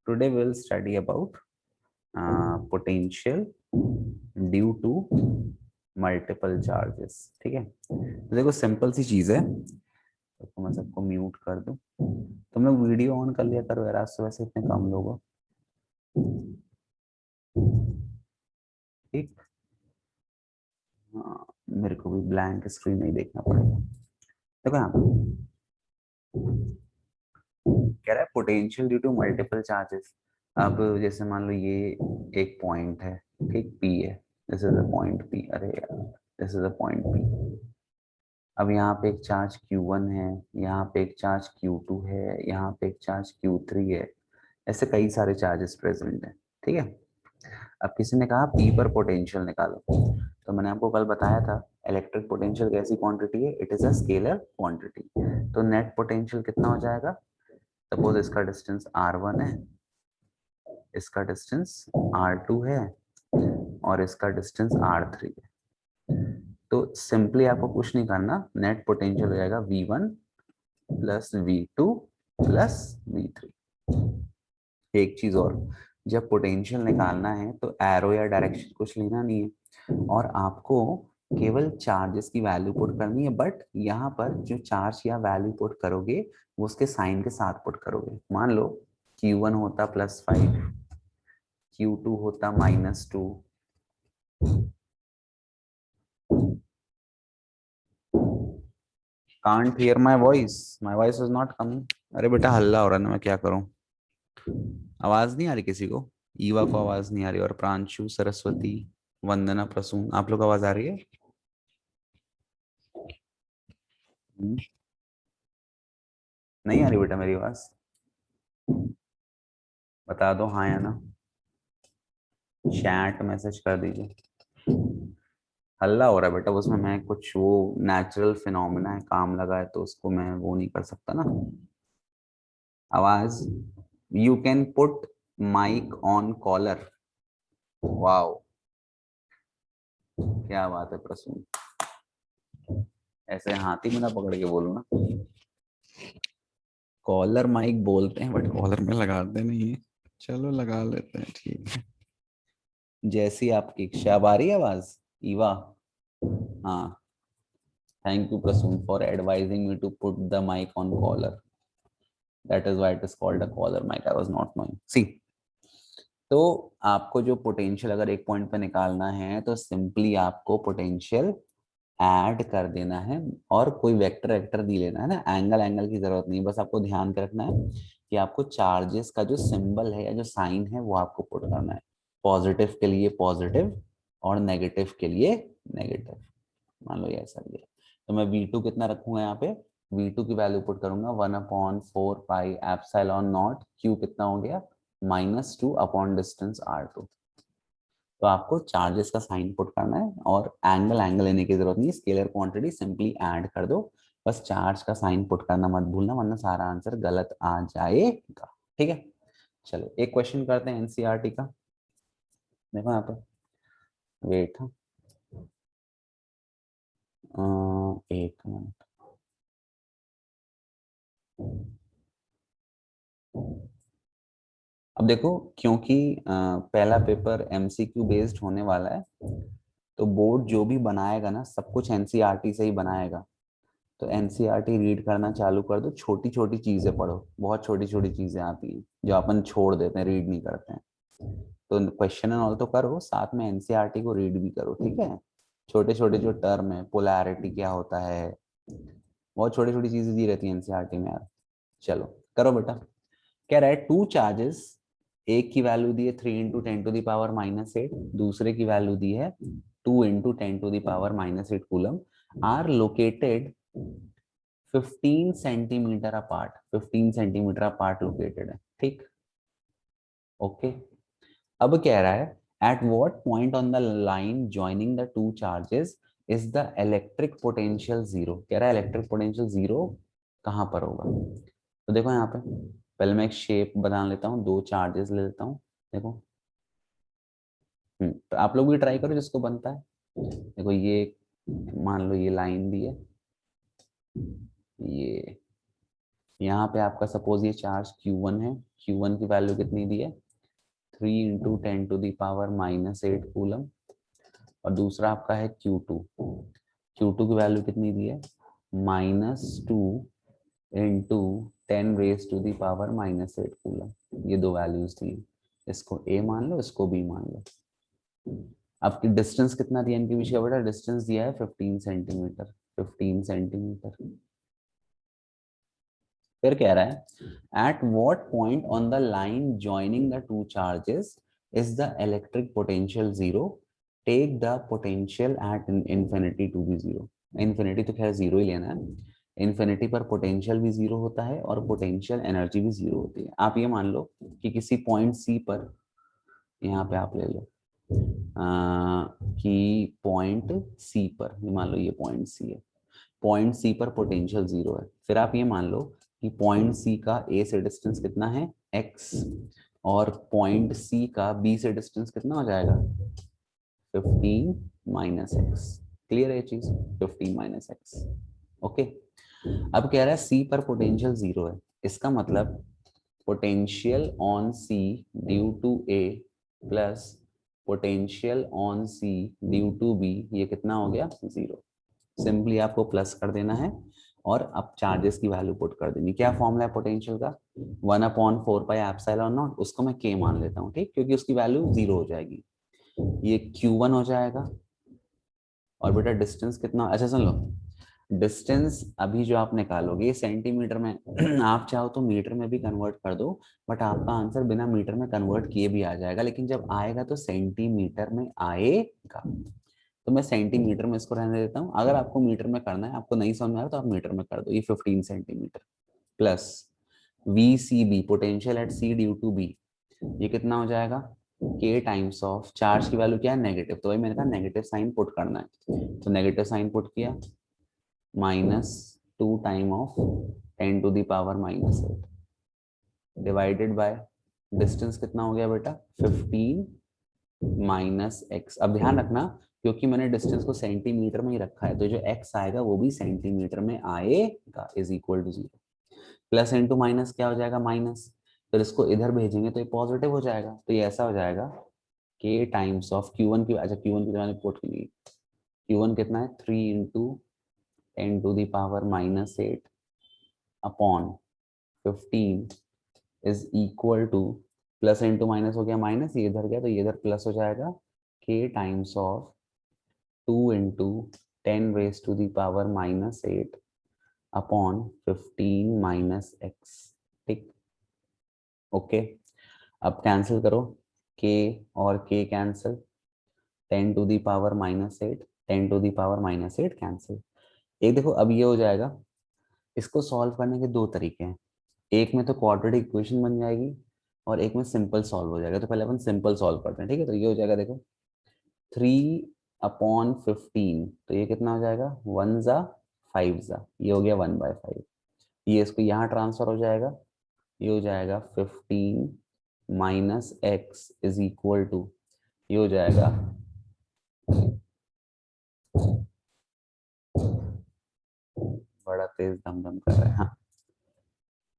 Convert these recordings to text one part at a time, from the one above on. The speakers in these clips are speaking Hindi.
Today will study about potential due to multiple charges. ठीक है, तो देखो सिंपल सी चीज है, तो मैं सबको म्यूट कर दूं। तुम लोग वीडियो ऑन कर लिया करो यार, आज सुबह से इतने कम लोग हो। ठीक, हाँ, मेरे को भी ब्लैंक स्क्रीन नहीं देखना पड़ेगा। देखो यहाँ पे कह रहा है potential due to multiple charges. अब जैसे मान लो ये एक पॉइंट है, ठीक, पी है, this is a point P, अरे यार this is a point P. अब यहाँ पे एक चार्ज Q1 है, यहाँ पे एक चार्ज Q2 है, यहाँ पे एक चार्ज Q3 है, ऐसे कई सारे चार्जेस प्रेजेंट हैं। ठीक है, अब किसी ने कहा पी पर पोटेंशियल निकालो, तो मैंने आपको कल बताया था इलेक्ट्रिक पोटेंशियल कैसी क्वांटिटी है, it is a scalar quantity. तो नेट पोटेंशियल कितना हो जाएगा, सपोज इसका डिस्टेंस R1 है, इसका डिस्टेंस R2 है और इसका डिस्टेंस R3 है। तो सिंपली आपको कुछ नहीं करना, नेट पोटेंशियल हो जाएगा V1 plus V2 plus V3। एक चीज और, जब पोटेंशियल निकालना है तो एरो या डायरेक्शन कुछ लेना नहीं है, और आपको केवल चार्जेस की वैल्यू पुट करनी है। बट यहाँ पर जो चार्ज या वैल्यू पुट करोगे वो उसके साइन के साथ पुट करोगे। मान लो Q1 होता +5, Q2 होता -2, can't hear my voice is not coming. अरे बेटा हल्ला हो रहा है ना, मैं क्या करूं, आवाज नहीं आ रही किसी को? ईवा को आवाज नहीं आ रही, और प्रांशु, सरस्वती, वंदना, प्रसून, आप लोग आवाज आ रही है? हम्म, नहीं आ रही बेटा मेरी आवाज? बता दो हाँ या ना, चैट मैसेज कर दीजिए। हल्ला हो रहा है बेटा, उसमें मैं कुछ, वो नेचुरल फिनोमिना है, काम लगा है तो उसको मैं वो नहीं कर सकता ना। आवाज, you can put mic on collar. Wow, क्या बात है प्रसून, ऐसे हाथी में ना पकड़ के बोलो ना। कॉलर माइक बोलते हैं बट कॉलर में लगाते नहीं है। चलो लगा लेते हैं, ठीक है। जैसी आपकी इच्छा। अब आ रही है आवाज ईवा? हाँ, thank you Prasoon for advising me to put the mic on collar, that is why it is called a collar mic, I was not knowing. See, तो आपको जो पोटेंशियल अगर एक पॉइंट पे निकालना है तो सिंपली आपको पोटेंशियल ऐड कर देना है, और कोई वेक्टर वेक्टर दी लेना है ना, एंगल एंगल की जरूरत नहीं, बस आपको ध्यान के रखना है कि आपको चार्जेस का जो सिंबल है या जो साइन है वो आपको पुट करना है। पॉजिटिव के लिए पॉजिटिव और नेगेटिव के लिए नेगेटिव। मान लो ये ऐसा दिया, तो मैं V2 कितना रखूंगा यहाँ पे, V2 की वैल्यू पुट करूंगा 1/4 पाई एप्सिलॉन नॉट, Q कितना हो गया -2 अपॉन डिस्टेंस R2। तो आपको चार्जेस का साइन पुट करना है, और एंगल एंगल लेने की जरूरत नहीं, स्केलर क्वांटिटी सिंपली ऐड कर दो। बस चार्ज का साइन पुट करना मत भूलना, वरना सारा आंसर गलत आ जाएगा। ठीक है, चलो एक क्वेश्चन करते हैं एनसीईआरटी का। देखो यहाँ पे, वेट, एक मिनट। अब देखो, क्योंकि पहला पेपर एमसीक्यू बेस्ड होने वाला है, तो बोर्ड जो भी बनाएगा ना सब कुछ एनसीईआरटी से ही बनाएगा। तो एनसीईआरटी रीड करना चालू कर दो, छोटी छोटी चीजें पढ़ो, बहुत छोटी छोटी चीजें आती हैं जो अपन छोड़ देते हैं, रीड नहीं करते हैं। तो क्वेश्चन एंड ऑल तो करो, साथ में एनसीईआरटी को रीड भी करो, ठीक है। छोटे छोटे जो टर्म है, पोलैरिटी क्या होता है, बहुत छोटी छोटी चीजें दी रहती है एनसीईआरटी में यार। चलो करो बेटा। कह रहा है टू चार्जेस, एक की वैल्यू दी है 3 × 10⁻⁸, दूसरे की वैल्यू दी है 2 × 10⁻⁸ coulomb, are located 15 centimetre apart, 15 centimetre apart located है, ठीक, ओके। अब कह रहा है at what point on the line joining the two charges is the electric potential zero. कह रहा है इलेक्ट्रिक पोटेंशियल जीरो कहाँ पर होगा। तो देखो यहाँ पे, पहले मैं एक शेप बना लेता हूँ, दो चार्जेस ले लेता हूँ। देखो, तो आप लोग भी ट्राई करो जिसको बनता है। देखो ये, मान लो ये लाइन दी है, ये यहाँ पे आपका सपोज ये चार्ज Q1 है, Q1 की वैल्यू कितनी दी है 3 इंटू 10⁻⁻8 कूलम, और दूसरा आपका है Q2, Q2 की वैल्यू कितनी दी है -2 इंटू 10⁻⁻8 कूलम। ये दो वैल्यूज दी है, इसको A मान लो, इसको B मान लो। आपकी डिस्टेंस कितना दिया इनके बीच का बेटा, डिस्टेंस दिया है 15 सेंटीमीटर, 15 सेंटीमीटर। फिर कह रहा है at what point on the line joining the two charges is the electric potential zero, take the potential at infinity to be zero. Infinity तो खैर जीरो ही लेना है, इंफिनिटी पर पोटेंशियल भी जीरो होता है और पोटेंशियल एनर्जी भी जीरो होती है। आप ये मान लो कि किसी पॉइंट सी पर, यहाँ पे आप ले लो कि पॉइंट सी पर, ये मान लो ये पॉइंट सी है, पॉइंट सी पर पोटेंशियल जीरो है। फिर आप ये मान लो कि पॉइंट सी का ए से डिस्टेंस कितना है x, और पॉइंट सी का बी से डिस्टेंस कितना हो जाएगा 15 माइनस एक्स। क्लियर है ये चीज, 15 माइनस एक्स। ओके, अब कह रहा है सी पर पोटेंशियल जीरो है, इसका मतलब potential on C due to A plus potential on C due to B, ये कितना हो गया जीरो। सिंपली आपको प्लस कर देना है और अब चार्जेस की वैल्यू पुट कर देनी। क्या फॉर्मूला है पोटेंशियल का 1/4πε0, उसको मैं k मान लेता हूँ, ठीक, क्योंकि उसकी वैल्यू जीरो हो जाएगी। ये Q1 हो जाएगा, और बेटा डिस्टेंस कितना, अच्छा सुन लो, डिस्टेंस अभी जो आप निकालोगे सेंटीमीटर में आप चाहो तो मीटर में भी कन्वर्ट कर दो, बट आपका आंसर बिना मीटर में कन्वर्ट किए भी आ जाएगा, लेकिन जब आएगा तो सेंटीमीटर में आएगा। तो मैं सेंटीमीटर में इसको रहने देता हूँ, अगर आपको मीटर में करना है, आपको नहीं समझ में आ रहा तो आप मीटर में कर दो। ये 15 centimetre plus VCB potential at C due to B, ये कितना हो जाएगा K टाइम्स ऑफ चार्ज की वैल्यू क्या है नेगेटिव, तो वही मैंने कहा नेगेटिव साइन पुट करना है, तो नेगेटिव साइन पुट किया, -2 time of 10⁻⁻8 divided by distance कितना हो गया बेटा 15 माइनस एक्स। अब ध्यान रखना क्योंकि मैंने डिस्टेंस को सेंटीमीटर में ही रखा है, तो जो एक्स आएगा वो भी सेंटीमीटर में आएगा, is equal to zero. Plus into minus क्या हो जाएगा माइनस, फिर इसको इधर भेजेंगे तो ये पॉजिटिव हो जाएगा, तो ये ऐसा हो जाएगा के टाइम्स ऑफ Q1 की, अच्छा Q1 की मैंने पुट की, Q1 कितना है 3 into 10⁻⁻8 upon 15 is equal to, plus into minus हो गया माइनस, ये इधर गया तो ये इधर प्लस हो जाएगा, k times of 2 into 10⁻⁻8 upon 15 minus x. ठीक, ओके, अब कैंसिल करो, k और k कैंसिल, 10⁻⁻8 10⁻⁻8 कैंसिल। एक देखो अब ये हो जाएगा, इसको सॉल्व करने के दो तरीके हैं, एक में तो क्वाड्रेटिक इक्वेशन बन जाएगी और एक में सिंपल सॉल्व हो जाएगा। तो पहले अपन सिंपल सॉल्व करते हैं, ठीक है। तो ये हो जाएगा देखो 3/15, तो ये कितना हो जाएगा 1 जा 5 जा, ये हो गया 1/5, ये इसको यहाँ ट्रांसफर हो जाएगा, ये हो जाएगा 15 minus x is equal to, ये हो जाएगा बड़ा तेज दम दम कर रहा है, हाँ,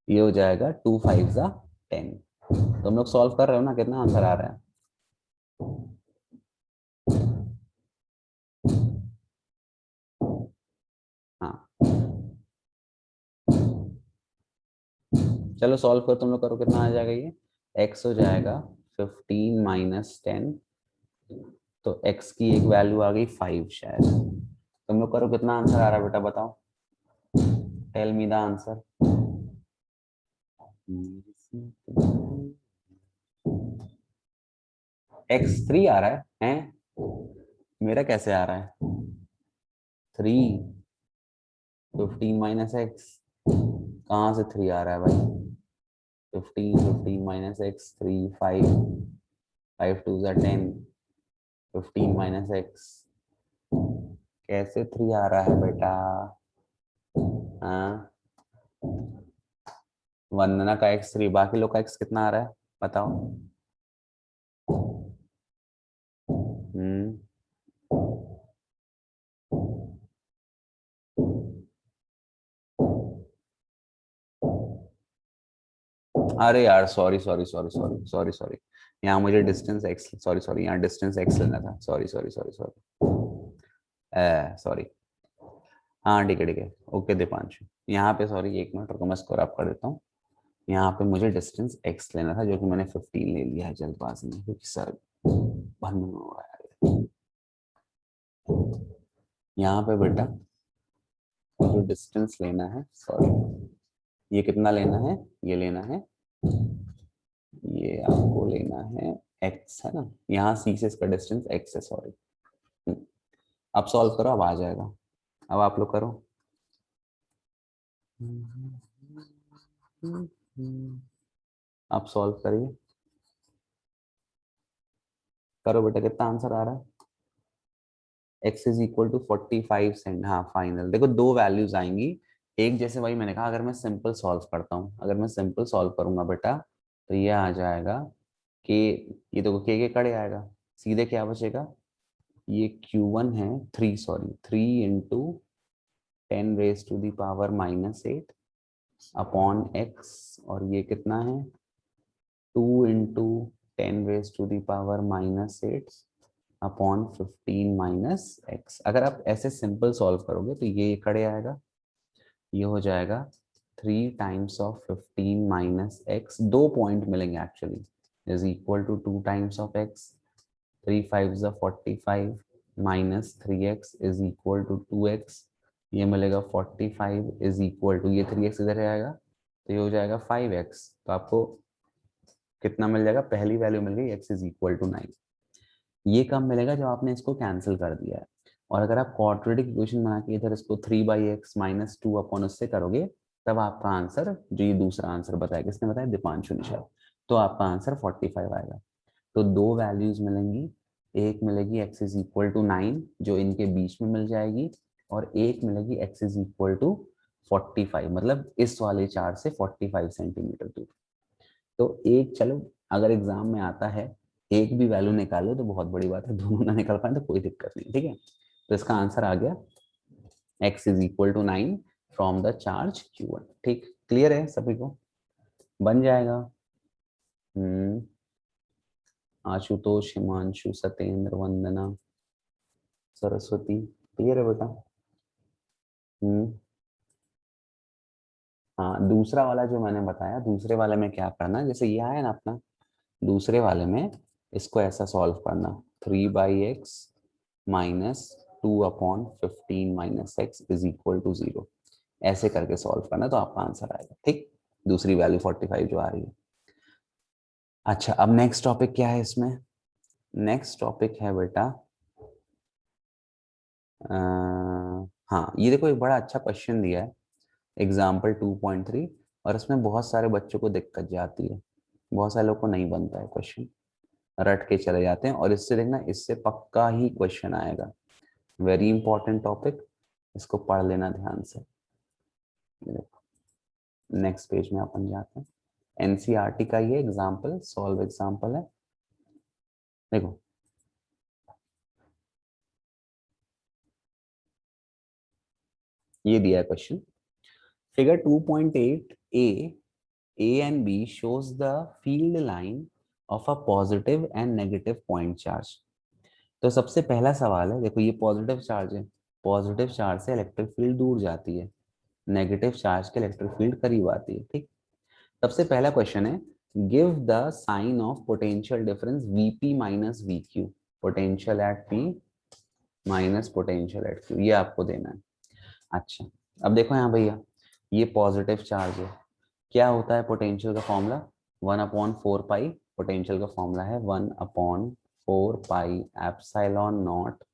ये हो जाएगा 2 5 जा 10। तो हम लोग सॉल्व कर रहे हो ना, कितना आंसर आ रहा है, हाँ चलो सॉल्व करो, तुम लोग करो, कितना आ जाएगा ये, x हो जाएगा 15 माइनस 10, तो x की एक वैल्यू आ गई 5 शायद। तुम लोग करो, कितना आंसर आ रहा है बेटा बताओ, tell me the answer. x3 आ रहा है? मेरा कैसे आ रहा है 3, 15 माइनस एक्स, कहाँ से 3 आ रहा है भाई, 15 माइनस एक्स 3 5, 5 2 जा 10, 15 माइनस एक्स, कैसे 3 आ रहा है बेटा, हाँ, वंदना का x3, बाकी लोग का x कितना आ रहा है बताओ। हम्म, अरे यार sorry sorry sorry sorry sorry sorry, यहाँ मुझे डिस्टेंस एक्स, सॉरी सॉरी, यहाँ डिस्टेंस एक्स लेना था, sorry sorry sorry sorry sorry. हाँ ठीक है ठीक है, ओके दीपांशु, यहाँ पे सॉरी एक मिनट रुको, मैं स्कोर अप कर देता हूँ। यहाँ पे मुझे डिस्टेंस एक्स लेना था, जो कि मैंने 15 ले लिया है जल्दबाजी में, क्योंकि सर भन हो रहा है। यहाँ पे बेटा जो डिस्टेंस लेना है, सॉरी, ये कितना लेना है, ये लेना है, ये आपको लेना है एक्स है ना, यहाँ सी से इसका डिस्टेंस एक्स है, सॉरी। अब सॉल्व करो, अब आ जाएगा, अब आप लोग करो। आप सॉल्व करिए, करो बेटा, कितना आंसर आ रहा है? x is equal to 45 cent, हाँ फाइनल। देखो दो वैल्यूज आएंगी, एक जैसे वही मैंने कहा, अगर मैं सिंपल सॉल्व करता हूँ, अगर मैं सिंपल सॉल्व करूंगा बेटा, तो ये आ जाएगा कि ये देखो के कड़े आएगा, सीधे क्या बचेगा, ये Q1 है 3, सॉरी 3 इंटू 10⁻⁻8 अपॉन एक्स, और ये कितना है 2 इंटू 10⁻⁻8 अपॉन 15 माइनस एक्स। अगर आप ऐसे सिंपल सॉल्व करोगे तो ये खड़े आएगा, ये हो जाएगा 3 times of 15 minus x, 2 point मिलेंगे actually, is equal to 2 times of x, 3 5 45 minus 3x is equal to 2x, ये मिलेगा 45 इज इक्वल टू, ये 3x इधर आएगा तो ये हो जाएगा 5x। तो आपको कितना मिल जाएगा, पहली वैल्यू मिल गई x इज इक्वल टू 9। ये कब मिलेगा, जब आपने इसको कैंसिल कर दिया है। और अगर आप क्वाड्रेटिक इक्वेशन बना के इधर इसको 3/x माइनस 2 अपॉन उससे करोगे, तब आपका आंसर, जो ये दूसरा आंसर बताया, किसने बताया, दीपांशु निशा, तो आपका आंसर 45 आएगा। तो दो वैल्यूज मिलेंगी, एक मिलेगी x इज इक्वल टू 9 जो इनके बीच में मिल जाएगी, और एक मिलेगी x इज इक्वल टू 45, मतलब इस वाले चार से 45 सेंटीमीटर दूर। तो एक, चलो अगर एग्जाम में आता है एक भी वैल्यू निकालो तो बहुत बड़ी बात है, दोनों ना निकाल पाए तो कोई दिक्कत नहीं, ठीक है। तो इसका आंसर आ गया x is equal to 9 from the charge Q1। ठीक, क्लियर है सभी को, बन जाएगा। हम्म, आशुतोष, हिमांशु, सत्येंद्र, वंदना, सरस्वती, क्लियर है बेटा। हम्म, हाँ दूसरा वाला जो मैंने बताया, दूसरे वाले में क्या करना, जैसे ये आया ना अपना, दूसरे वाले में इसको ऐसा सॉल्व करना, 3/x minus 2/15 minus x is equal to 0, ऐसे करके सॉल्व करना तो आपका आंसर आएगा। ठीक, दूसरी वैल्यू 45 जो आ रही है। अच्छा, अब नेक्स्ट टॉपिक क्या है इसमें, नेक्स्ट टॉपिक है बेटा हाँ ये देखो, एक बड़ा अच्छा क्वेश्चन दिया है, एग्जाम्पल 2.3, और इसमें बहुत सारे बच्चों को दिक्कत जाती है, बहुत सारे लोग को नहीं बनता है क्वेश्चन, रट के चले जाते हैं, और इससे देखना, इससे पक्का ही क्वेश्चन आएगा, वेरी इंपॉर्टेंट टॉपिक, इसको पढ़ लेना ध्यान से। नेक्स्ट पेज में अपन जाते हैं, एनसीईआरटी का ये एग्जाम्पल, सॉल्व एग्जाम्पल है, देखो ये दिया है question, figure 2.8 A and B shows the field line of a positive and negative point charge। तो सबसे पहला सवाल है, देखो ये पॉजिटिव चार्ज है, पॉजिटिव चार्ज से इलेक्ट्रिक फील्ड दूर जाती है, नेगेटिव चार्ज के इलेक्ट्रिक फील्ड करीब आती है। ठीक, सबसे पहला क्वेश्चन है, give the sign of potential difference Vp minus Vq, potential at P minus potential at Q, ये आपको देना है। अच्छा, अब देखो यहाँ भैया, ये पॉजिटिव चार्ज है, क्या होता है पोटेंशियल का फॉर्मूला, 1/4 पाई, पोटेंशियल का फॉर्मूला है 1/4 पाई एप्सिलॉन नॉट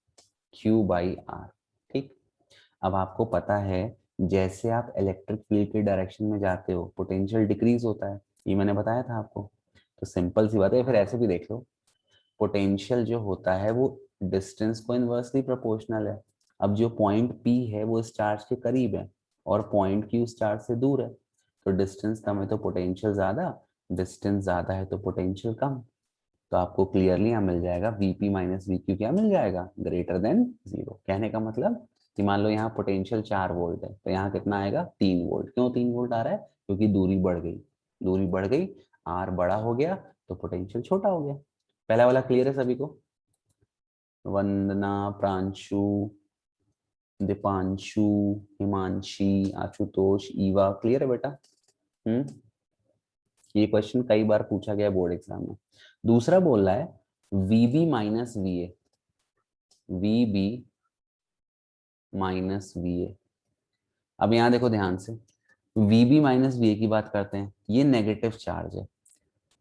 Q/R। ठीक, अब आपको पता है, जैसे आप इलेक्ट्रिक फील्ड की डायरेक्शन में जाते हो पोटेंशियल डिक्रीज होता है, ये मैंने बताया था आपको। तो सिंपल सी बात है, फिर ऐसे भी देख लो, पोटेंशियल जो होता है वो डिस्टेंस को इनवर्सली प्रोपोर्शनल है। अब जो पॉइंट P है वो इस चार्ज के करीब है, और पॉइंट Q इस चार्ज से दूर है, तो डिस्टेंस कम है तो पोटेंशियल ज्यादा, डिस्टेंस ज्यादा है तो पोटेंशियल कम। तो आपको क्लियरली यहाँ मिल जाएगा Vp माइनस Vq, क्या मिल जाएगा, ग्रेटर देन 0। कहने का मतलब कि मान लो यहाँ पोटेंशियल 4 वोल्ट है, तो यहाँ कितना आएगा, 3 वोल्ट। क्यों 3 वोल्ट आ रहा है, क्योंकि दूरी बढ़ गई, दूरी बढ़ गई, आर बड़ा हो गया तो पोटेंशियल छोटा हो गया। पहला वाला क्लियर है सभी को? वंदना, प्रांशु, दीपांशु, हिमांशी, आशुतोष, ईवा, क्लियर है बेटा? ये क्वेश्चन कई बार पूछा गया बोर्ड एग्जाम में। दूसरा बोल रहा है वीबी माइनस वी ए, वीबी माइनस वी ए। अब यहां देखो ध्यान से, वीबी माइनस वी ए की बात करते हैं, ये नेगेटिव चार्ज है,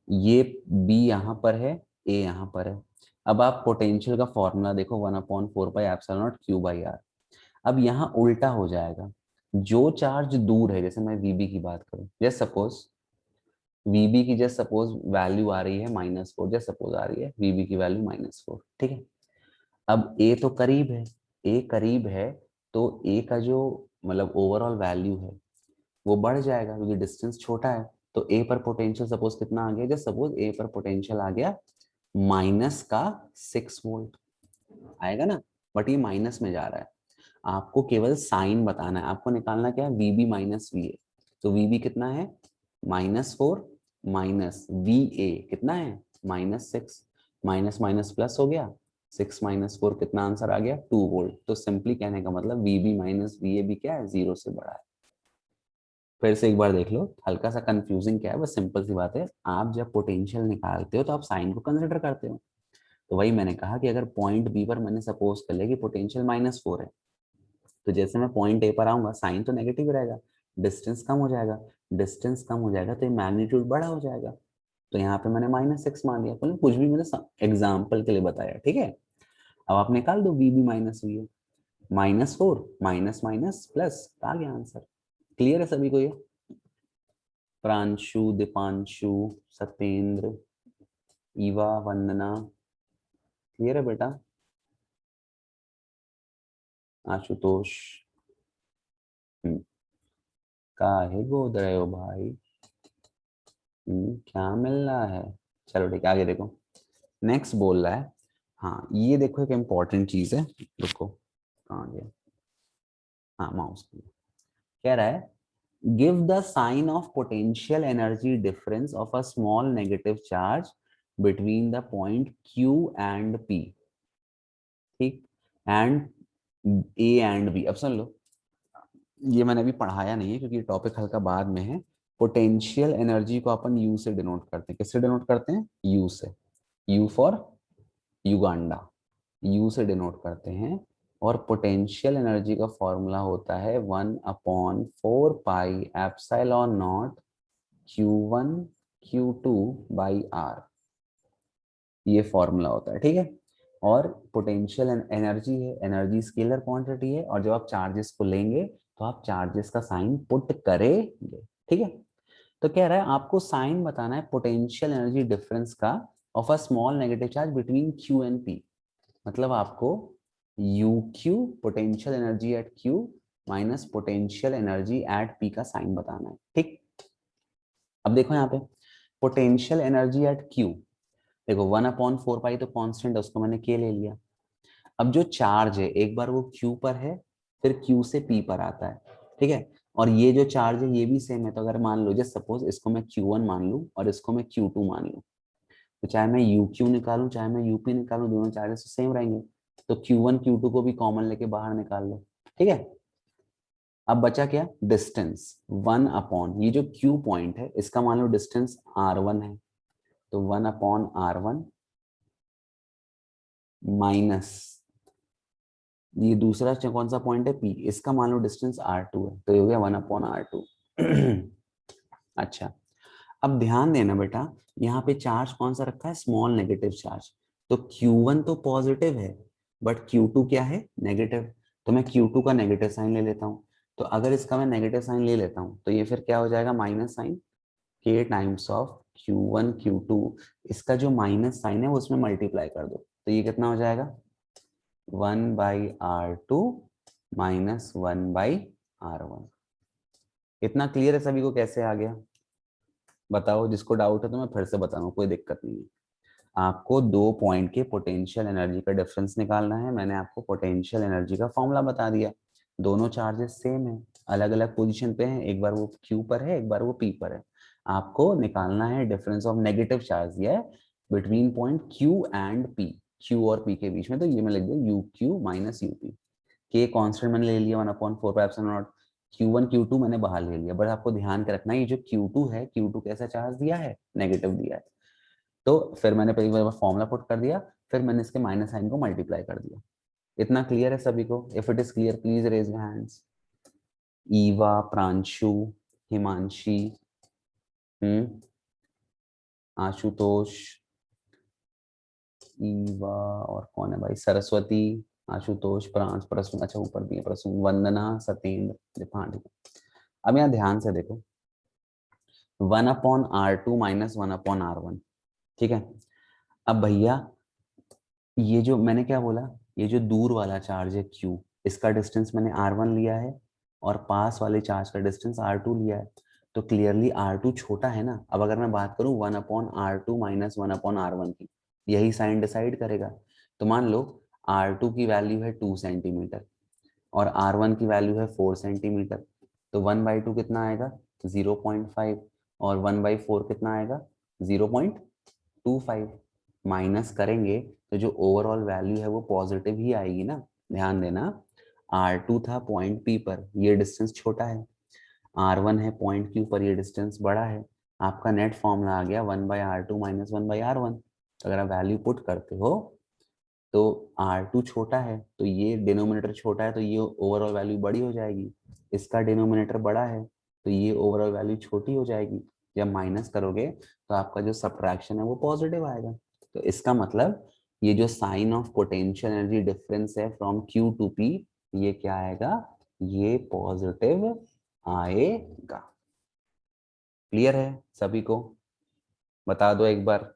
ये बी यहाँ पर है, ए यहाँ पर है। अब आप पोटेंशियल का फॉर्मूला देखो, 1/4πε0 q/r। अब यहाँ उल्टा हो जाएगा, जो चार्ज दूर है, जैसे मैं वीबी की बात करूं, जस्ट सपोज वीबी की जस्ट सपोज वैल्यू आ रही है -4, जस्ट सपोज आ रही है वीबी की वैल्यू -4, ठीक है। अब ए तो करीब है, ए करीब है, तो ए का जो मतलब ओवरऑल वैल्यू है वो बढ़ जाएगा क्योंकि डिस्टेंस छोटा है। तो ए पर पोटेंशियल सपोज कितना आ गया, जस्ट सपोज ए पर पोटेंशियल आ गया -6 वोल्ट आएगा ना, बट ये माइनस में जा रहा है। आपको केवल साइन बताना है, आपको निकालना क्या है, वीबी माइनस वी ए। तो वीबी कितना है -4, माइनस वी ए कितना है -6, माइनस माइनस प्लस हो गया, 6 - 4 कितना आंसर आ गया 2 वोल्ट। तो सिंपली कहने का मतलब वीबी माइनस वी ए भी क्या है, 0 से बड़ा है। फिर से एक बार देख लो, हल्का सा कंफ्यूजिंग क्या है, बस सिंपल सी बात है, आप जब पोटेंशियल निकालते हो तो आप साइन को कंसिडर करते हो। तो वही मैंने कहा कि अगर पॉइंट बी पर मैंने सपोज कर लिया कि पोटेंशियल -4 है, तो जैसे मैं पॉइंट ए पर आऊंगा साइन तो नेगेटिव रहेगा, डिस्टेंस कम हो जाएगा, डिस्टेंस कम हो जाएगा तो ये मैग्नीट्यूड बड़ा हो जाएगा। तो यहाँ पे मैंने -6 मान लिया, बोले कुछ भी मैंने एग्जाम्पल के लिए बताया, ठीक है। अब आप निकाल दो V B minus V A, -4 minus minus plus, आ गया आंसर। क्लियर है सभी को ये? प्रांशु, दीपांशु, सत्येंद्र, ईवा, वंदना, क्लियर है बेटा? आशुतोष, काहे गोद रहे हो भाई? क्या मिल रहा है? चलो ठीक है, आगे देखो। नेक्स्ट बोल रहा है, हाँ ये देखो एक इम्पॉर्टेंट चीज है, रुको कहाँ गया, हाँ माउस, कह रहा है give the sign of potential energy difference of a small negative charge between the point Q and P, ठीक, and A and B। अब सुन लो, ये मैंने अभी पढ़ाया नहीं है क्योंकि टॉपिक हल्का बाद में है। पोटेंशियल एनर्जी को अपन यू से डिनोट करते हैं, किससे डिनोट करते हैं, यू से, यू फॉर युगांडा, यू से डिनोट करते हैं। और पोटेंशियल एनर्जी का फॉर्मूला होता है 1/4πε0 Q1 Q2/R, ये फॉर्मूला होता है, ठीक है। और पोटेंशियल एनर्जी है, एनर्जी स्केलर क्वांटिटी है, और जब आप चार्जेस को लेंगे तो आप चार्जेस का साइन पुट करेंगे, ठीक है। तो कह रहा है आपको साइन बताना है पोटेंशियल एनर्जी डिफरेंस का of a small negative charge between Q and P। मतलब आपको you Q potential energy at Q minus potential energy at P का साइन बताना है, ठीक। अब देखो यहाँ पे पोटेंशियल एनर्जी एट Q, देखो 1/4π तो कांस्टेंट है, उसको मैंने K ले लिया। अब जो चार्ज है एक बार वो Q पर है, फिर Q से P पर आता है, ठीक है। और ये जो चार्ज है ये भी सेम है, तो अगर मान लो जस्ट सपोज इसको मैं Q1 मान लूं और इसको मैं Q2 मान लूं, तो चाहे मैं UQ निकालूं चाहे मैं UP निकालूं, दोनों चार्जेस सेम रहेंगे। तो Q1 Q2 को भी कॉमन लेके बाहर निकाल लो, ठीक है। अब बचा क्या, डिस्टेंस 1 ये जो Q पॉइंट है इसका मान लो डिस्टेंस R1 है, तो 1/R1 माइनस ये दूसरा कौन सा पॉइंट है P, इसका मान लो डिस्टेंस R2 है, तो ये हो गया 1/R2। अच्छा, अब ध्यान देना बेटा, यहाँ पे चार्ज कौन सा रखा है, स्मॉल नेगेटिव चार्ज। तो Q1 तो पॉजिटिव है बट Q2 क्या है, नेगेटिव। तो मैं Q2 का नेगेटिव साइन ले लेता हूँ। तो अगर इसका मैं नेगेटिव साइन ले लेता हूँ तो ये फिर क्या हो जाएगा, minus sign K times of Q1 Q2, इसका जो माइनस साइन है वो उसमें मल्टीप्लाई कर दो, तो ये कितना हो जाएगा 1/R2 माइनस 1/R1। इतना क्लियर है सभी को, कैसे आ गया बताओ? जिसको डाउट है तो मैं फिर से बता रहा हूँ, कोई दिक्कत नहीं है। आपको दो पॉइंट के पोटेंशियल एनर्जी का डिफरेंस निकालना है, मैंने आपको पोटेंशियल एनर्जी का फॉर्मूला बता दिया। दोनों चार्जेस सेम है, अलग अलग पोजीशन पे हैं, एक बार वो Q पर है एक बार वो P पर है। आपको निकालना है डिफरेंस ऑफ नेगेटिव चार्ज दिया है between point Q and P, Q और पी के बीच में, तो ये मैं लिख दिया you Q minus U P. के कांस्टेंट मैंने ले लिया 1/4 Q1 Q2 मैंने बाहर ले लिया, बट आपको ध्यान के रखना है ये जो Q2 है, Q2 कैसा चार्ज दिया है, नेगेटिव दिया है। तो फिर मैंने पहली बार फॉर्मूला पुट कर दिया, फिर मैंने इसके माइनस साइन को मल्टीप्लाई कर दिया। इतना क्लियर है सभी को? If it is clear please raise your hands. Eva, Pranshu, Himanshi, Ashutosh, Eva और कौन है भाई, सरस्वती, आशुतोष, प्रांश, प्रसून, अच्छा ऊपर भी है प्रसून, वंदना, सत्येंद्र, हाँ ठीक है। अब यहाँ ध्यान से देखो, 1/R2 माइनस 1/R1, ठीक है। अब भैया ये जो मैंने क्या बोला, ये जो दूर वाला चार्ज है Q, इसका डिस्टेंस मैंने R1 लिया है और पास वाले चार्ज का डिस्टेंस R2 लिया है, तो क्लियरली R2 छोटा है ना। अब अगर मैं बात करूं 1/R2 माइनस 1/R1 की, यही साइन डिसाइड करेगा। तो मान लो R2 की वैल्यू है 2 सेंटीमीटर और R1 की वैल्यू है 4 सेंटीमीटर, तो 1/2 कितना आएगा, 0.5, और 1/4 कितना आएगा, 0.25। माइनस करेंगे तो जो ओवरऑल वैल्यू है वो पॉजिटिव ही आएगी ना। ध्यान देना, R2 था पॉइंट P पर, ये डिस्टेंस छोटा है, R1 है पॉइंट Q पर, ये डिस्टेंस बड़ा है। आपका नेट फॉर्मूला आ गया 1/R2 माइनस 1/R1। अगर आप वैल्यू पुट करते हो तो R2 छोटा है तो ये डिनोमिनेटर छोटा है, तो ये ओवरऑल वैल्यू बड़ी हो जाएगी। इसका डिनोमिनेटर बड़ा है तो ये ओवरऑल वैल्यू छोटी हो जाएगी। जब माइनस करोगे तो आपका जो सब्ट्रैक्शन है वो पॉजिटिव आएगा। तो इसका मतलब ये जो sign of potential energy difference है फ्रॉम Q टू P, ये क्या आएगा, ये पॉजिटिव आएगा। क्लियर है सभी को? बता दो एक बार,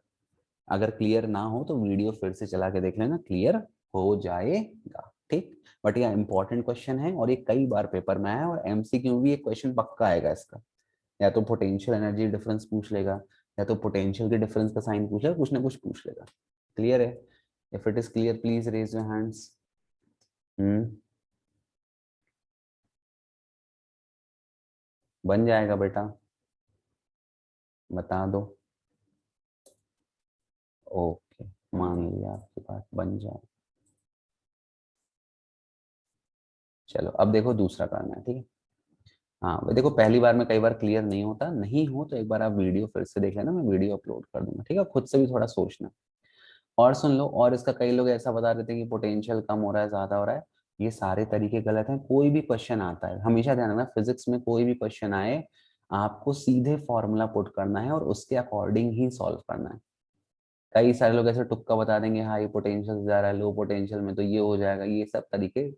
अगर क्लियर ना हो तो वीडियो फिर से चला के देख लेना, क्लियर हो जाएगा, ठीक। बट ये इंपॉर्टेंट क्वेश्चन है और ये कई बार पेपर में आया है, और एमसीक्यू भी एक क्वेश्चन पक्का आएगा इसका। या तो पोटेंशियल एनर्जी डिफरेंस पूछ लेगा, या तो पोटेंशियल के डिफरेंस का साइन पूछ लेगा, कुछ ना कुछ पूछ लेगा। क्लियर है? If it is clear please raise your hands. बन जाएगा बेटा, बता दो। ओके, मान लिया आपकी बात, बन जाए। चलो अब देखो दूसरा करना है, ठीक है। हाँ भाई देखो, पहली बार में कई बार क्लियर नहीं होता, नहीं हो तो एक बार आप वीडियो फिर से देख लेना, मैं वीडियो अपलोड कर दूंगा, ठीक है। खुद से भी थोड़ा सोचना और सुन लो। और इसका कई लोग ऐसा बता देते हैं कि पोटेंशियल कम हो रहा है, ज्यादा हो रहा है, ये सारे तरीके गलत हैं। कोई भी क्वेश्चन आता है, हमेशा ध्यान रखना, फिजिक्स में कोई भी क्वेश्चन आए आपको सीधे फॉर्मूला पुट करना है और उसके अकॉर्डिंग ही सॉल्व करना है। कई सारे लोग ऐसे तुक्का बता देंगे, हाई पोटेंशियल से जा रहा है, लो पोटेंशियल में तो ये हो जाएगा, ये सब तरीके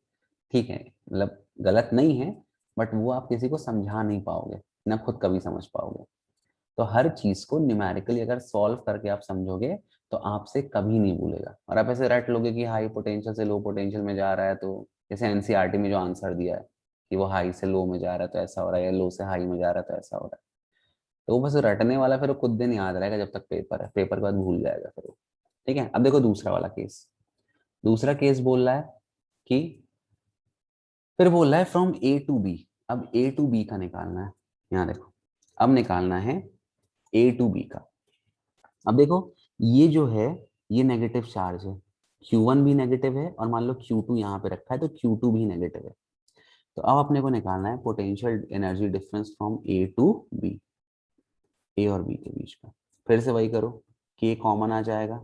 ठीक है, मतलब गलत नहीं है, बट वो आप किसी को समझा नहीं पाओगे, ना खुद कभी समझ पाओगे। तो हर चीज को न्यूमेरिकली अगर सॉल्व करके आप समझोगे तो आपसे कभी नहीं भूलेगा। और आप ऐसे रट लोगे कि हाई पोटेंशियल से लो पोटेंशियल में जा रहा है, तो जैसे एनसीईआरटी में जो आंसर दिया है कि वो हाई से लो में जा रहा है तो ऐसा हो रहा है, या लो से हाई में जा रहा है तो ऐसा हो रहा है, तो वो बस रटने वाला, फिर वो खुद दिन याद रहेगा जब तक पेपर है, पेपर के बाद भूल जाएगा फिर वो। ठीक है, अब देखो दूसरा वाला केस। दूसरा केस बोल रहा है कि, फिर बोल रहा है फ्रॉम ए टू बी। अब ए टू बी का निकालना है, यहाँ देखो, अब निकालना है ए टू बी का। अब देखो ये जो है, ये नेगेटिव चार्ज है, Q1 भी नेगेटिव है और मान लो Q2 यहाँ पे रखा है तो Q2 भी नेगेटिव है। तो अब अपने को निकालना है potential energy difference from A to B, A और बी के बीच का। फिर से वही करो, K कॉमन आ जाएगा,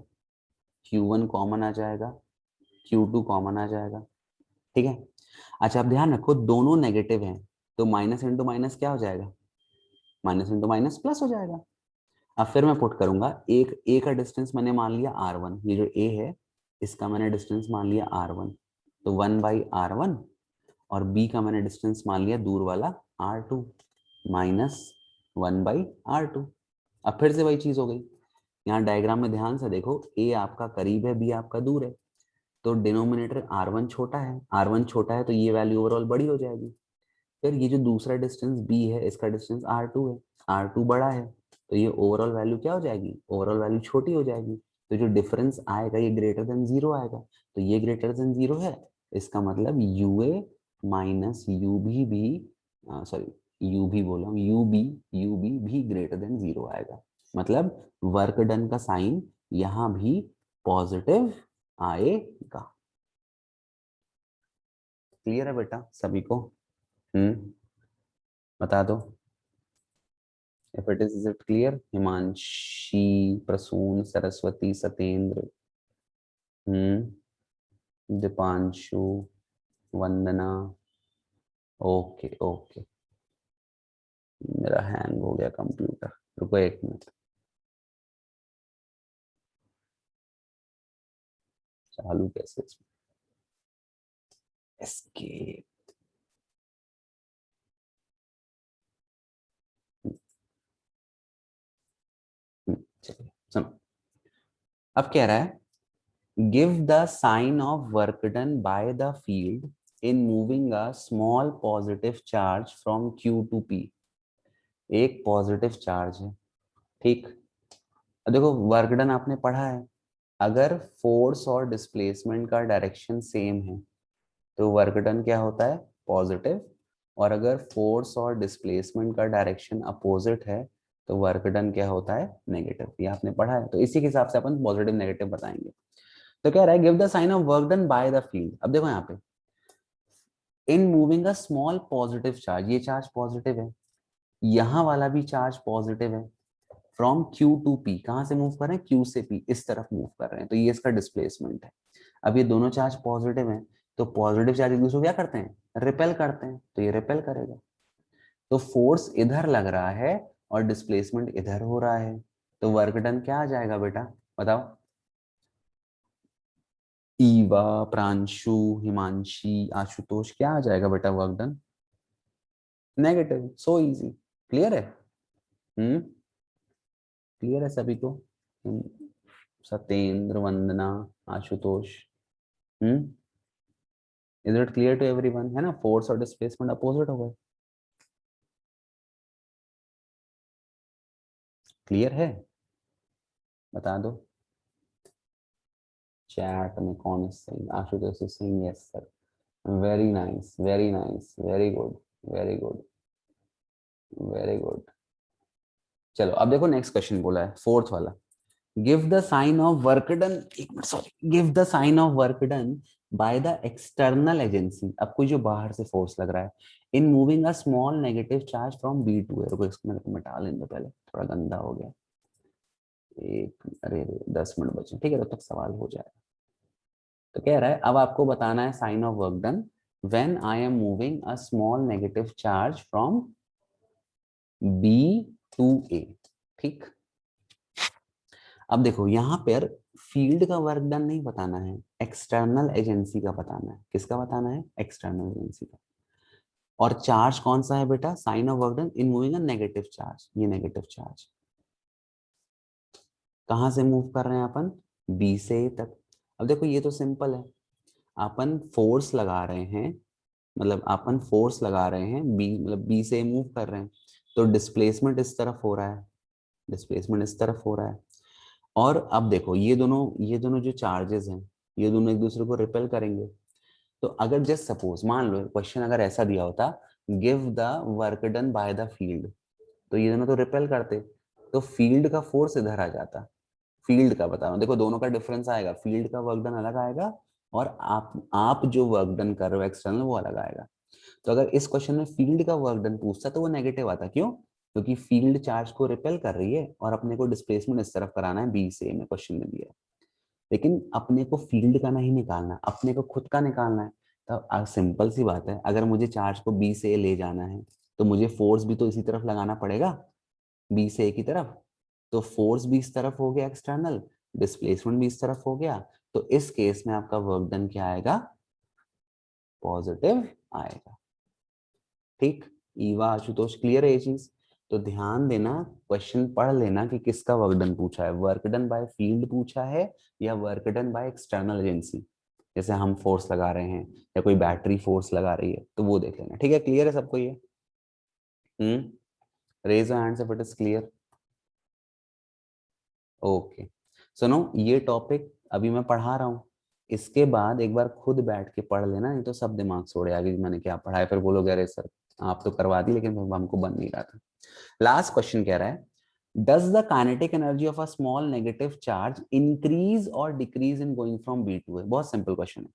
Q1 कॉमन आ जाएगा, Q2 कॉमन आ जाएगा, ठीक है। अच्छा अब ध्यान रखो, दोनों नेगेटिव हैं तो माइनस इंटू माइनस क्या हो जाएगा, माइनस इंटू माइनस प्लस हो जाएगा। अब फिर मैं पुट करूंगा, एक ए का डिस्टेंस मैंने मान लिया R1, ये जो ए है इसका मैंने डिस्टेंस मान लिया R1, तो 1/R1, और बी का मैंने डिस्टेंस मान लिया दूर वाला R2 माइनस 1/R2। अब फिर से वही चीज हो गई, यहाँ डायग्राम में ध्यान से देखो, ए आपका करीब है, बी आपका दूर है, तो डिनोमिनेटर R1 छोटा है, R1 छोटा है तो ये वैल्यू ओवरऑल बड़ी हो जाएगी। फिर ये जो दूसरा डिस्टेंस B है, इसका डिस्टेंस R2 है, R2 बड़ा है तो ये ओवरऑल वैल्यू क्या हो जाएगी, ओवरऑल वैल्यू छोटी हो जाएगी। तो जो डिफरेंस आएगा ये ग्रेटर देन जीरो आएगा, तो ये ग्रेटर देन जीरो है, इसका मतलब UA माइनस UB भी, सॉरी, यू भी बोला, यू बी भी ग्रेटर देन 0 आएगा, मतलब वर्क डन का साइन यहां भी पॉजिटिव आएगा। क्लियर है बेटा सभी को? बता दो if it is it clear? Himanshi, Prasoon, Saraswati, Satendra, Deepanshu, Vandana. Okay okay, मेरा हैंग हो गया कंप्यूटर, रुको एक मिनट। चालू कैसे इसमें? एस्केप। चलिए सुनो, अब कह रहा है give the sign of work done by the field in moving a small positive charge from Q to P। एक पॉजिटिव चार्ज है, ठीक। अब देखो वर्क डन आपने पढ़ा है, अगर फोर्स और डिस्प्लेसमेंट का डायरेक्शन सेम है तो वर्क डन क्या होता है? पॉजिटिव। और अगर फोर्स और डिस्प्लेसमेंट का डायरेक्शन अपोजिट है तो वर्क डन क्या होता है? नेगेटिव। ये आपने पढ़ा है, तो इसी के हिसाब से अपन पॉजिटिव नेगेटिव बताएंगे। तो कह रहा है give the sign of work done by the field. अब देखो यहाँ पे in moving a small positive charge, ये चार्ज पॉजिटिव है, यहाँ वाला भी चार्ज पॉजिटिव है, फ्रॉम Q टू P। कहाँ से मूव कर रहे हैं? Q से P, इस तरफ मूव कर रहे हैं, तो ये इसका डिस्प्लेसमेंट है। अब ये दोनों चार्ज पॉजिटिव हैं, तो पॉजिटिव चार्ज एक दूसरे को क्या करते हैं? रिपेल करते हैं, तो ये रिपेल करेगा। तो फोर्स इधर लग रहा है और डिस्प्लेसमेंट इधर हो रहा है, तो वर्क डन क्या आ जाएगा बेटा? बताओ। ईवा, प्रांशु, हिमांशी, आशुतोष, क्या आ जाएगा बेटा work done? Negative. So easy. Clear है? हम्म, क्लियर है सभी को? Satyendra, Vandana, Ashutosh, is it clear to everyone? है ना, फोर्स और डिस्प्लेसमेंट अपोजिट हो गए। क्लियर है? बता दो चैट में कौन सही। Ashutosh Singh, yes sir. Very nice, very nice, very good, very good, very good. चलो अब देखो नेक्स्ट क्वेश्चन बोला है, फोर्थ वाला। Give the sign of work done, एक मिनट sorry, give the sign of work done by the external agency. अब कोई जो बाहर से फोर्स लग रहा है in moving a small negative charge from B to A. रुको इसको मेरे को मिटा लेने दो पहले, थोड़ा गंदा हो गया। एक, अरे 10 मिनट बचे, ठीक है, तब तक सवाल हो जाएगा। तो कह रहा है अब आपको बताना है sign of work done when I am moving a small negative charge from B to A, ठीक। अब देखो यहाँ पर फील्ड का वर्क डन नहीं बताना है, एक्सटर्नल एजेंसी का बताना है। किसका बताना है? एक्सटर्नल एजेंसी का। और चार्ज कौन सा है बेटा? Sign of work done in moving a negative charge. ये नेगेटिव चार्ज कहाँ से मूव कर रहे हैं अपन? बी से ए तक। अब देखो ये तो सिंपल है, अपन फोर्स लगा रहे हैं, मतलब अपन फोर्स लगा रहे हैं बी, मतलब बी से मूव कर रहे हैं, तो डिस्प्लेसमेंट इस तरफ हो रहा है, डिस्प्लेसमेंट इस तरफ हो रहा है। और अब देखो ये दोनों जो चार्जेस हैं ये दोनों एक दूसरे को रिपेल करेंगे। तो अगर जस्ट सपोज मान लो क्वेश्चन अगर ऐसा दिया होता give the work done by the field, तो ये दोनों तो रिपेल करते, तो फील्ड का फोर्स इधर आ जाता। फील्ड का बता रहा हूँ, देखो दोनों का डिफरेंस आएगा, फील्ड का वर्क डन अलग आएगा और आप जो वर्क डन कर रहे हो एक्सटर्नल वो अलग आएगा। तो अगर इस क्वेश्चन में फील्ड का वर्क डन पूछता तो वो नेगेटिव आता। क्यों? क्योंकि फील्ड चार्ज को रिपेल कर रही है और अपने को डिस्प्लेसमेंट इस तरफ कराना है, बी से में क्वेश्चन में दिया है। लेकिन अपने को फील्ड का नहीं निकालना, अपने को खुद का निकालना है। तो सिंपल सी बात है, अगर मुझे चार्ज को बी से ले जाना है तो मुझे फोर्स भी तो इसी तरफ लगाना पड़ेगा, बी से ए की तरफ। तो फोर्स भी इस तरफ हो गया एक्सटर्नल, डिस्प्लेसमेंट भी इस तरफ हो गया, तो इस केस में आपका वर्क डन क्या आएगा? पॉजिटिव आएगा। ठीक। ईवा, आशुतोष, क्लियर है ये चीज? तो ध्यान देना, क्वेश्चन पढ़ लेना कि किसका वर्क डन पूछा है, वर्क डन बाय फील्ड पूछा है या work done by external agency. जैसे हम फोर्स लगा रहे हैं या कोई बैटरी फोर्स लगा रही है, तो वो देख लेना। ठीक है, क्लियर है सबको ये? Raise your hands if it is clear. Okay, सुनो ये टॉपिक अभी मैं पढ़ा रहा हूँ, इसके बाद एक बार खुद बैठ के पढ़ लेना, नहीं तो सब दिमाग से उड़े आगे मैंने क्या पढ़ा है, फिर बोलोगे अरे सर आप तो करवा दी लेकिन हमको बन नहीं रहा था। लास्ट क्वेश्चन कह रहा है, does the kinetic energy of a small negative charge increase और decrease in going from B to A? बहुत सिंपल क्वेश्चन है।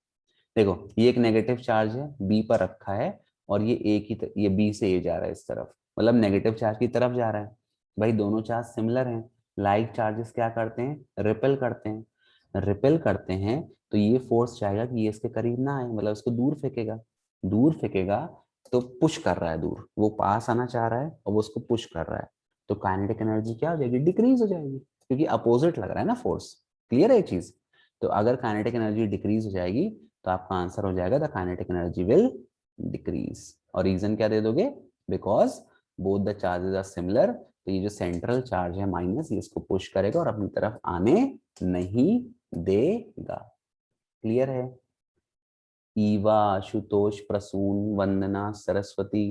देखो ये एक नेगेटिव चार्ज है, बी पर रखा है, और ये ए की ये बी से ए जा रहा है इस तरफ, मतलब नेगेटिव चार्ज की तरफ जा रहा है। भाई दोनों चार्ज सिमिलर हैं, लाइक चार्जेस क्या करते हैं, रिपेल करते हैं। रिपेल करते हैं तो ये फोर्स चाहेगा कि ये इसके करीब ना आए, मतलब इसको दूर फेंकेगा। दूर फेंकेगा तो पुश कर रहा है दूर, वो पास आना चाह रहा है और वो उसको पुश कर रहा है। तो काइनेटिक एनर्जी क्या हो जाएगी, डिक्रीज हो जाएगी, क्योंकि अपोजिट लग रहा है ना फोर्स। क्लियर है ये चीज? तो अगर काइनेटिक एनर्जी डिक्रीज हो जाएगी तो आपका आंसर हो जाएगा the kinetic energy will decrease. और रीजन क्या दे दोगे, because both the charges are similar. तो ये जो सेंट्रल चार्ज है माइनस, ये इसको पुश करेगा और अपनी तरफ आने नहीं देगा। क्लियर है? ईवा, आशुतोष, प्रसून, वंदना, सरस्वती,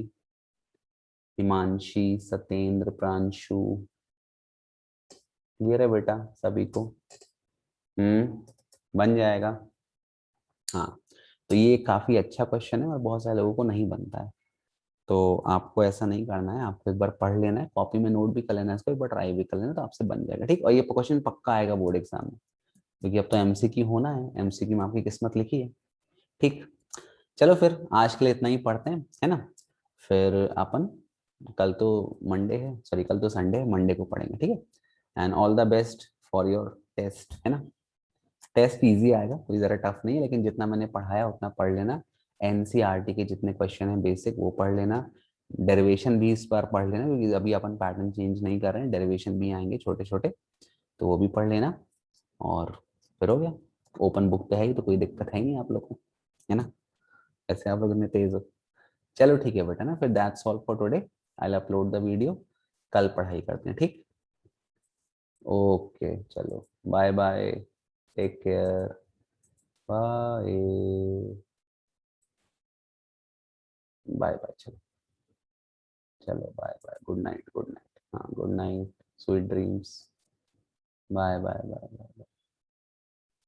हिमांशी, सत्येंद्र, प्रांशु, क्लियर है बेटा सभी को? बन जाएगा। हाँ, तो ये काफी अच्छा क्वेश्चन है और बहुत सारे लोगों को नहीं बनता है। तो आपको ऐसा नहीं करना है, आपको एक बार पढ़ लेना है, कॉपी में नोट भी कर लेना है, इसको एक बार ट्राई भी कर लेना, तो आपसे बन जाएगा। ठीक, और ये क्वेश्चन पक्का आएगा बोर्ड एग्जाम में, क्योंकि अब तो एमसीक्यू होना है, एमसीक्यू में आपकी किस्मत लिखी है। ठीक, चलो फिर आज के लिए इतना ही पढ़ते हैं, है ना? फिर अपन कल तो मंडे है, सॉरी कल तो संडे है, मंडे को पढ़ेंगे, ठीक है? And all the best for your test, है ना? टेस्ट इजी आएगा, कोई ज़रा टफ नहीं है, लेकिन जितना मैंने पढ़ाया उतना पढ़ लेना। एनसीईआरटी के जितने क्वेश्चन हैं बेसिक वो पढ़ लेना। डेरिवेशन भी इस बार पढ़ लेना, क्योंकि अभी अपन पैटर्न चेंज नहीं कर रहे हैं, डेरिवेशन भी आएंगे छोटे छोटे, तो वो भी पढ़ लेना। और फिर हो गया, ओपन बुक पे है ही, तो कोई दिक्कत है ही नहीं आप लोग को, है ना? ऐसे आप लोग इतने तेज हो। चलो ठीक है बेटा ना, फिर that's all for today. I will upload the video, कल पढ़ाई करते हैं, ठीक? ओके चलो, bye bye, take care, bye bye bye. चलो, चलो bye bye, good night, good night, हाँ good night, sweet dreams, bye bye bye bye.